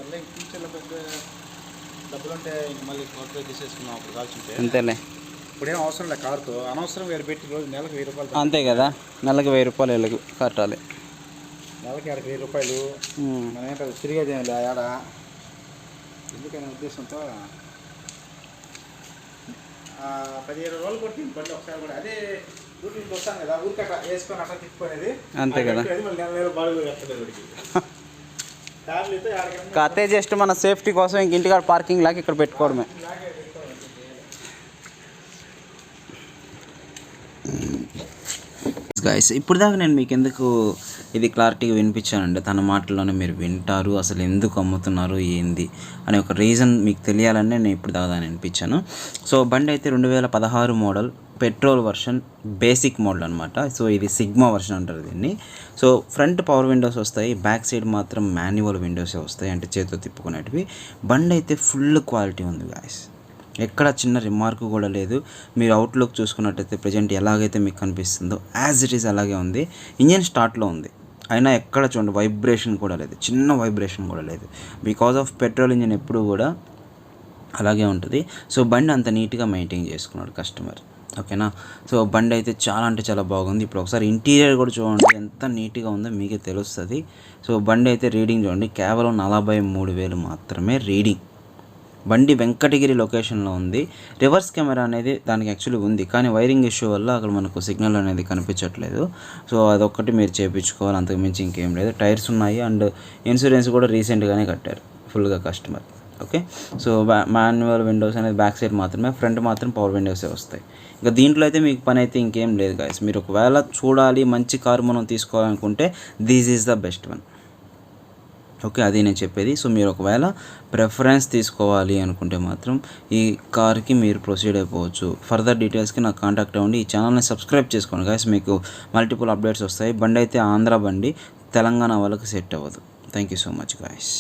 సర్లే ఫ్యూచర్లో పెద్ద డబ్బులు ఉంటే ఇంక మళ్ళీ కొత్త తీసేసుకున్నాం అప్పుడు కాల్చుంటే. అంతేలే, ఇప్పుడేం అవసరం లేదు కారుతో, అనవసరం వేరు పెట్టి రోజు నెలకు 1000 రూపాయలు. అంతే కదా, నెలకు 1000 రూపాయలు వెళ్ళకు కట్టాలి. నెలకి 1000 రూపాయలు. మనం ఏం పెద్ద తిరిగేది ఏం లే ఆడ, ఎందుకనే ఉద్దేశంతో 17 రోజులు కొట్టి బండి ఒకసారి కూడా అదే డ్యూటీకి వస్తాను కదా, ఊరికి అట్లా వేసుకొని అట్లా తిప్పుకునేది. అంతే కదా, మళ్ళీ నెల బాగా ఎక్కలేదు వాడికి ఫ్యామిలీతో. అదే జస్ట్ మన సేఫ్టీ కోసం ఇంక ఇంటికాడ పార్కింగ్ లాగా ఇక్కడ పెట్టుకోవడమే. గైస్ ఇప్పుడు దాకా నేను మీకు ఎందుకు ఇది క్లారిటీగా వినిపించానంటే తన మాటల్లోనే మీరు వింటారు, అసలు ఎందుకు అమ్ముతున్నారు ఏంది అనే ఒక రీజన్ మీకు తెలియాలని నేను ఇప్పుడు దాకా దాన్ని వినిపించాను. సో బండి అయితే 2016 model, petrol version, basic model అనమాట. సో ఇది సిగ్మా వర్షన్ అంటారు దీన్ని. సో ఫ్రంట్ పవర్ విండోస్ వస్తాయి, బ్యాక్ సైడ్ మాత్రం మాన్యువల్ విండోసే వస్తాయి, అంటే చేతితో తిప్పుకునేటివి. బండి అయితే ఫుల్ క్వాలిటీ ఉంది గాయస్, ఎక్కడ చిన్న రిమార్క్ కూడా లేదు. మీరు అవుట్లుక్ చూసుకున్నట్టయితే ప్రజెంట్ ఎలాగైతే మీకు కనిపిస్తుందో యాజ్ ఇట్ ఈస్ అలాగే ఉంది. ఇంజన్ స్టార్ట్లో ఉంది, అయినా ఎక్కడ చూడండి వైబ్రేషన్ కూడా లేదు, చిన్న వైబ్రేషన్ కూడా లేదు. బికాజ్ ఆఫ్ పెట్రోల్ ఇంజన్ ఎప్పుడు కూడా అలాగే ఉంటుంది. సో బండి అంత నీట్గా మెయింటైన్ చేసుకున్నాడు కస్టమర్, ఓకేనా. సో బండి అయితే చాలా అంటే చాలా బాగుంది. ఇప్పుడు ఒకసారి ఇంటీరియర్ కూడా చూడండి ఎంత నీట్గా ఉందో మీకే తెలుస్తుంది. సో బండి అయితే రీడింగ్ చూడండి, కేవలం 43,000 మాత్రమే రీడింగ్. బండి వెంకటగిరి లొకేషన్లో ఉంది. రివర్స్ కెమెరా అనేది దానికి యాక్చువల్లీ ఉంది, కానీ వైరింగ్ ఇష్యూ వల్ల అక్కడ మనకు సిగ్నల్ అనేది కనిపించట్లేదు. సో అదొక్కటి మీరు చేయించుకోవాలి, అంతకు మించి ఇంకేం లేదు. టైర్స్ ఉన్నాయి అండ్ ఇన్సూరెన్స్ కూడా రీసెంట్గానే కట్టారు ఫుల్గా customer, okay. So manual Windows అనేది బ్యాక్ సైడ్ మాత్రమే, ఫ్రంట్ మాత్రం పవర్ విండోసే వస్తాయి. ఇంకా దీంట్లో అయితే మీకు పని అయితే ఇంకేం లేదు గాయస్. మీరు ఒకవేళ చూడాలి మంచి కారు మనం తీసుకోవాలనుకుంటే this is the best one, okay. అది నేను చెప్పేది. సో మీరు ఒకవేళ ప్రిఫరెన్స్ తీసుకోవాలి అనుకుంటే మాత్రం ఈ కార్కి మీరు ప్రొసీడ్ అయిపోవచ్చు. ఫర్దర్ డీటెయిల్స్కి నాకు కాంటాక్ట్ అవ్వండి. ఈ ఛానల్ని సబ్స్క్రైబ్ చేసుకోండి గాయస్, మీకు మల్టిపుల్ అప్డేట్స్ వస్తాయి. బండి అయితే ఆంధ్ర బండి, తెలంగాణ వాళ్ళకి సెట్ అవ్వదు. Thank you so much guys.